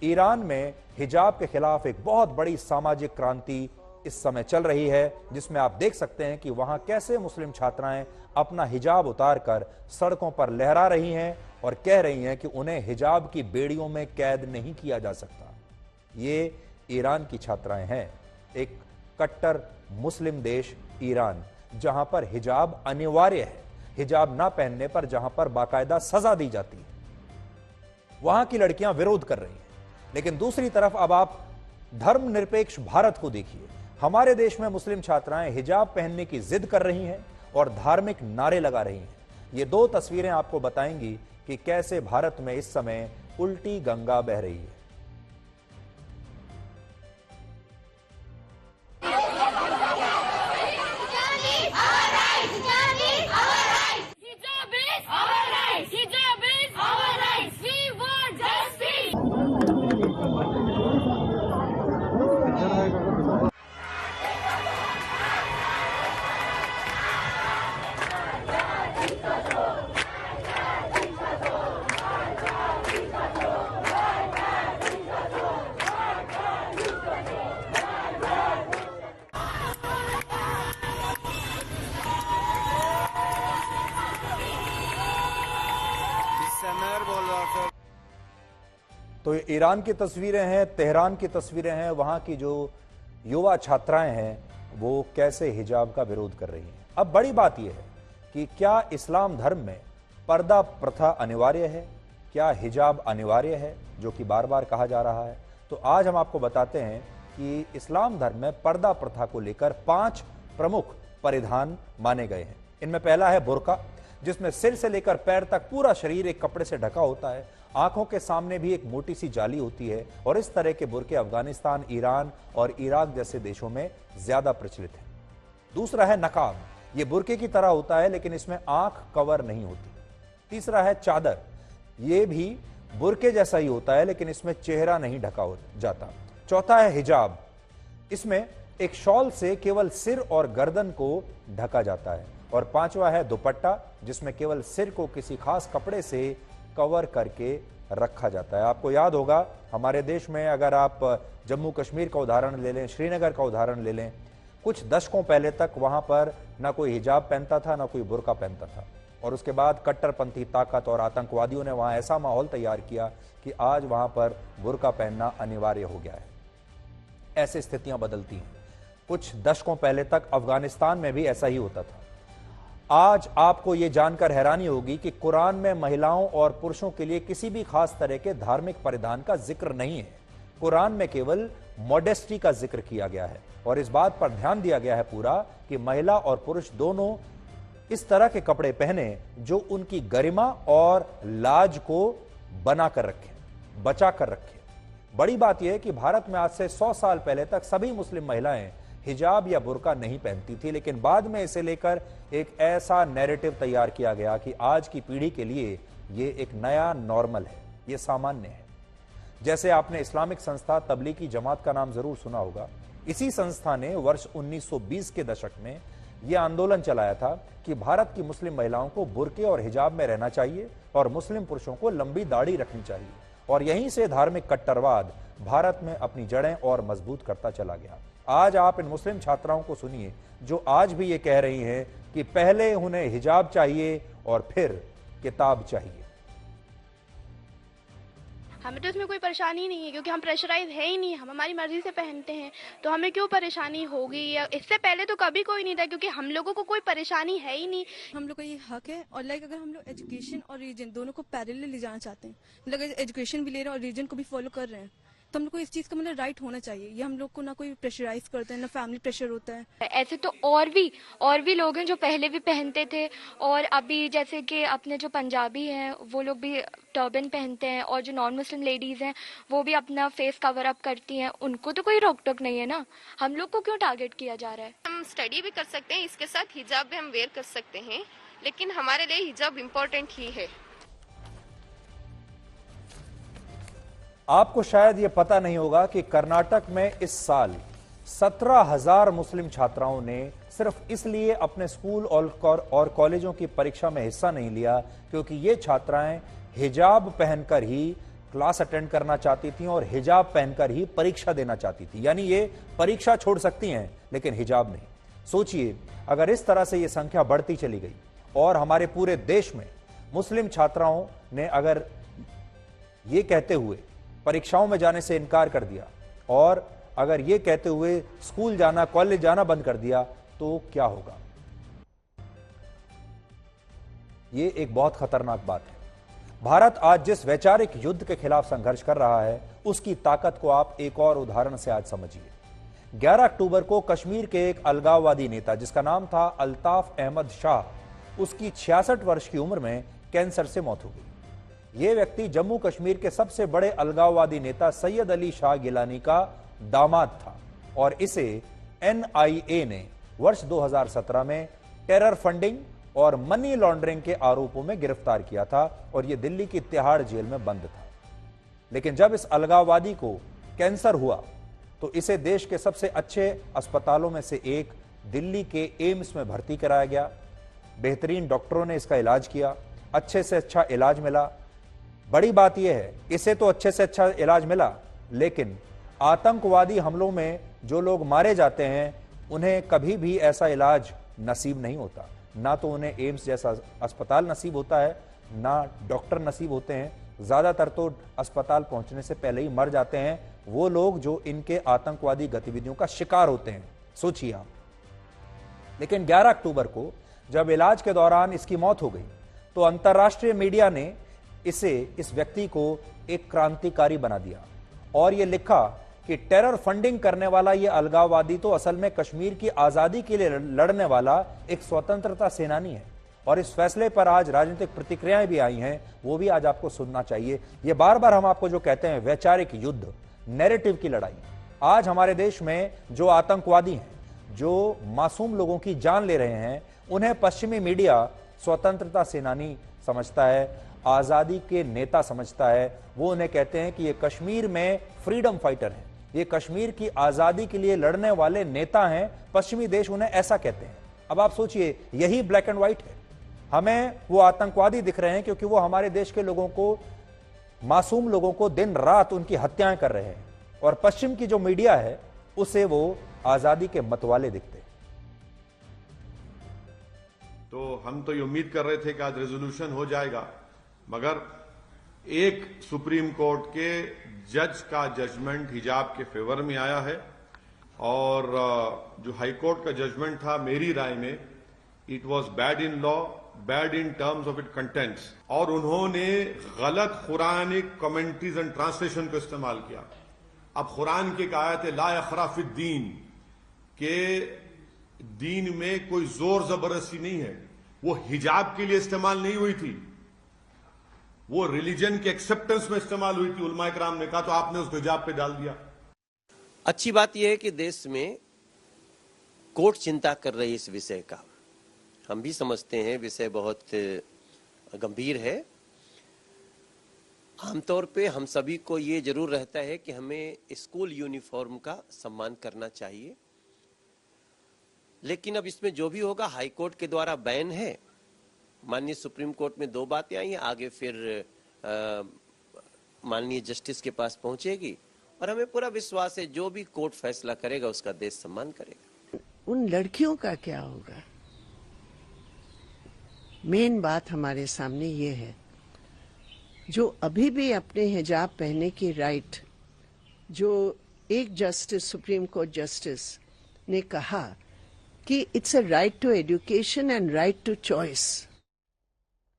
Iran में हिजाब के खिलाफ एक बहुत बड़ी सामाजिक क्रांति इस समय चल रही है, जिसमें आप देख सकते हैं कि वहां कैसे मुस्लिम छात्राएं अपना हिजाब उतारकर सड़कों पर लहरा रही हैं और कह रही हैं कि उन्हें हिजाब की बेड़ियों में कैद नहीं किया जा सकता। ये ईरान की छात्राएं हैं, एक कट्टर मुस्लिम देश ईरान, जहां पर हिजाब अनिवार्य है, हिजाब ना पहनने पर जहां पर बाकायदा सजा दी जाती है, वहां की लड़कियां विरोध कर रही हैं। लेकिन दूसरी तरफ अब आप धर्मनिरपेक्ष भारत को देखिए। हमारे देश में मुस्लिम छात्राएं हिजाब पहनने की जिद कर रही हैं और धार्मिक नारे लगा रही हैं। ये दो तस्वीरें आपको बताएंगी कि कैसे भारत में इस समय उल्टी गंगा बह रही है। तो ये ईरान की तस्वीरें हैं, तेहरान की तस्वीरें हैं, वहां की जो युवा छात्राएं हैं वो कैसे हिजाब का विरोध कर रही हैं। अब बड़ी बात यह है कि क्या इस्लाम धर्म में पर्दा प्रथा अनिवार्य है, क्या हिजाब अनिवार्य है, जो कि बार बार कहा जा रहा है। तो आज हम आपको बताते हैं कि इस्लाम धर्म में पर्दा प्रथा को लेकर 5 प्रमुख परिधान माने गए हैं। इनमें पहला है बुर्का, जिसमें सिर से लेकर पैर तक पूरा शरीर एक कपड़े से ढका होता है, आंखों के सामने भी एक मोटी सी जाली होती है और इस तरह के बुर्के अफगानिस्तान, ईरान और इराक जैसे देशों में ज्यादा प्रचलित है। दूसरा है नकाब, ये बुर्के की तरह होता है लेकिन इसमें आंख कवर नहीं होती। तीसरा है चादर, ये भी बुर्के जैसा ही होता है लेकिन इसमें चेहरा नहीं ढका जाता। चौथा है हिजाब, इसमें एक शॉल से केवल सिर और गर्दन को ढका जाता है। और पांचवा है दुपट्टा, जिसमें केवल सिर को किसी खास कपड़े से कवर करके रखा जाता है। आपको याद होगा हमारे देश में, अगर आप जम्मू कश्मीर का उदाहरण ले लें, श्रीनगर का उदाहरण ले लें, कुछ दशकों पहले तक वहां पर ना कोई हिजाब पहनता था ना कोई बुर्का पहनता था, और उसके बाद कट्टरपंथी ताकत और आतंकवादियों ने वहां ऐसा माहौल तैयार किया कि आज वहां पर बुर्का पहनना अनिवार्य हो गया है। ऐसी स्थितियां बदलती हैं। कुछ दशकों पहले तक अफगानिस्तान में भी ऐसा ही होता था। आज आपको यह जानकर हैरानी होगी कि कुरान में महिलाओं और पुरुषों के लिए किसी भी खास तरह के धार्मिक परिधान का जिक्र नहीं है। कुरान में केवल मॉडेस्टी का जिक्र किया गया है और इस बात पर ध्यान दिया गया है पूरा कि महिला और पुरुष दोनों इस तरह के कपड़े पहने जो उनकी गरिमा और लाज को बनाकर रखें, बचा कर रखें। बड़ी बात यह है कि भारत में आज से 100 साल पहले तक सभी मुस्लिम महिलाएं हिजाब या बुर्का नहीं पहनती थी, लेकिन बाद में इसे लेकर एक ऐसा नैरेटिव तैयार किया गया कि आज की पीढ़ी के लिए यह एक नया नॉर्मल है, यह सामान्य है। जैसे आपने इस्लामिक संस्था तबलीगी जमात का नाम जरूर सुना होगा। इसी संस्था ने वर्ष 1920 के दशक में यह आंदोलन चलाया था कि भारत की मुस्लिम महिलाओं को बुर्के और हिजाब में रहना चाहिए और मुस्लिम पुरुषों को लंबी दाढ़ी रखनी चाहिए। और यहीं से धार्मिक कट्टरवाद भारत में अपनी जड़ें और मजबूत करता चला गया। आज आप इन मुस्लिम छात्राओं को सुनिए जो आज भी ये कह रही हैं कि पहले उन्हें हिजाब चाहिए और फिर किताब चाहिए। हमें तो इसमें कोई परेशानी नहीं है क्योंकि हम प्रेशराइज है ही नहीं, हम हमारी मर्जी से पहनते हैं, तो हमें क्यों परेशानी होगी। या इससे पहले तो कभी कोई नहीं था क्योंकि हम लोगों को कोई परेशानी है ही नहीं। हम लोग का ये हक है। और अगर हम लोग एजुकेशन और रीजन दोनों को पैरेलल ले जाना चाहते हैं, मतलब एजुकेशन भी ले रहे हैं और रीजन को भी फॉलो कर रहे हैं, तो हम लोग को इस चीज का मतलब राइट होना चाहिए। ये हम लोग को ना कोई प्रेशराइज करते हैं, ना फैमिली प्रेशर होता है। ऐसे तो और भी लोग हैं जो पहले भी पहनते थे और अभी जैसे कि अपने जो पंजाबी हैं वो लोग भी टर्बन पहनते हैं और जो नॉन मुस्लिम लेडीज हैं वो भी अपना फेस कवर अप करती हैं। उनको तो कोई रोक टोक नहीं है ना, हम लोग को क्यों टारगेट किया जा रहा है। हम स्टडी भी कर सकते हैं, इसके साथ हिजाब भी हम वेयर कर सकते हैं, लेकिन हमारे लिए हिजाब इम्पोर्टेंट ही है। आपको शायद यह पता नहीं होगा कि कर्नाटक में इस साल 17,000 मुस्लिम छात्राओं ने सिर्फ इसलिए अपने स्कूल और कॉलेजों की परीक्षा में हिस्सा नहीं लिया क्योंकि ये छात्राएं हिजाब पहनकर ही क्लास अटेंड करना चाहती थी और हिजाब पहनकर ही परीक्षा देना चाहती थी। यानी ये परीक्षा छोड़ सकती हैं लेकिन हिजाब नहीं। सोचिए, अगर इस तरह से ये संख्या बढ़ती चली गई और हमारे पूरे देश में मुस्लिम छात्राओं ने अगर ये कहते हुए परीक्षाओं में जाने से इनकार कर दिया और अगर ये कहते हुए स्कूल जाना, कॉलेज जाना बंद कर दिया, तो क्या होगा? ये एक बहुत खतरनाक बात है। भारत आज जिस वैचारिक युद्ध के खिलाफ संघर्ष कर रहा है, उसकी ताकत को आप एक और उदाहरण से आज समझिए। 11 अक्टूबर को कश्मीर के एक अलगाववादी नेता जिसका नाम था अल्ताफ अहमद शाह, उसकी 66 वर्ष की उम्र में कैंसर से मौत हो गई। यह व्यक्ति जम्मू कश्मीर के सबसे बड़े अलगाववादी नेता सैयद अली शाह गिलानी का दामाद था और इसे NIA ने वर्ष 2017 में टेरर फंडिंग और मनी लॉन्ड्रिंग के आरोपों में गिरफ्तार किया था और यह दिल्ली की तिहाड़ जेल में बंद था। लेकिन जब इस अलगाववादी को कैंसर हुआ तो इसे देश के सबसे अच्छे अस्पतालों में से एक दिल्ली के एम्स में भर्ती कराया गया। बेहतरीन डॉक्टरों ने इसका इलाज किया, अच्छे से अच्छा इलाज मिला। बड़ी बात यह है, इसे तो अच्छे से अच्छा इलाज मिला, लेकिन आतंकवादी हमलों में जो लोग मारे जाते हैं उन्हें कभी भी ऐसा इलाज नसीब नहीं होता। ना तो उन्हें एम्स जैसा अस्पताल नसीब होता है, ना डॉक्टर नसीब होते हैं। ज्यादातर तो अस्पताल पहुंचने से पहले ही मर जाते हैं वो लोग जो इनके आतंकवादी गतिविधियों का शिकार होते हैं। सोचिए आप। लेकिन 11 अक्टूबर को जब इलाज के दौरान इसकी मौत हो गई तो अंतर्राष्ट्रीय मीडिया ने इस व्यक्ति को एक क्रांतिकारी बना दिया और यह लिखा कि टेरर फंडिंग करने वाला यह अलगाववादी तो असल में कश्मीर की आजादी के लिए लड़ने वाला एक स्वतंत्रता सेनानी है। और इस फैसले पर आज राजनीतिक प्रतिक्रियाएं भी आई हैं, वो भी आज आपको सुनना चाहिए। ये बार बार हम आपको जो कहते हैं वैचारिक युद्ध, नैरेटिव की लड़ाई, आज हमारे देश में जो आतंकवादी हैं, जो मासूम लोगों की जान ले रहे हैं, उन्हें पश्चिमी मीडिया स्वतंत्रता सेनानी समझता है, आजादी के नेता समझता है। वो उन्हें कहते हैं कि ये कश्मीर में फ्रीडम फाइटर हैं, ये कश्मीर की आजादी के लिए लड़ने वाले नेता हैं। पश्चिमी देश उन्हें ऐसा कहते हैं। अब आप सोचिए, यही ब्लैक एंड व्हाइट है। हमें वो आतंकवादी दिख रहे हैं क्योंकि वो हमारे देश के लोगों को, मासूम लोगों को दिन रात उनकी हत्याएं कर रहे हैं, और पश्चिम की जो मीडिया है उसे वो आजादी के मतवाले दिखते हैं। तो हम तो ये उम्मीद कर रहे थे कि आज रेजोल्यूशन हो जाएगा, मगर एक सुप्रीम कोर्ट के जज का जजमेंट हिजाब के फेवर में आया है और जो हाई कोर्ट का जजमेंट था, मेरी राय में it was bad in law, bad in terms of it contents, और उन्होंने गलत कुरानिक कमेंट्रीज एंड ट्रांसलेशन को इस्तेमाल किया। अब कुरान की एक आयत है, ला यखरा फिद्दीन, के दीन में कोई जोर जबरदस्ती नहीं है। वो हिजाब के लिए इस्तेमाल नहीं हुई थी, वो रिलीजन के एक्सेप्टेंस में इस्तेमाल हुई थी। उलमा इकराम ने कहा तो आपने उसको हिजाब पे डाल दिया। अच्छी बात यह है कि देश में कोर्ट चिंता कर रही है इस विषय का। हम भी समझते हैं विषय बहुत गंभीर है। आमतौर पे हम सभी को ये जरूर रहता है कि हमें स्कूल यूनिफॉर्म का सम्मान करना चाहिए, लेकिन अब इसमें जो भी होगा हाई कोर्ट के द्वारा बैन है। माननीय सुप्रीम कोर्ट में 2 बातें आई हैं, आगे फिर माननीय जस्टिस के पास पहुंचेगी और हमें पूरा विश्वास है जो भी कोर्ट फैसला करेगा उसका देश सम्मान करेगा। उन लड़कियों का क्या होगा? मेन बात हमारे सामने ये है, जो अभी भी अपने हिजाब पहनने की राइट, जो एक जस्टिस, सुप्रीम कोर्ट जस्टिस ने कहा कि it's a right to education and right to choice,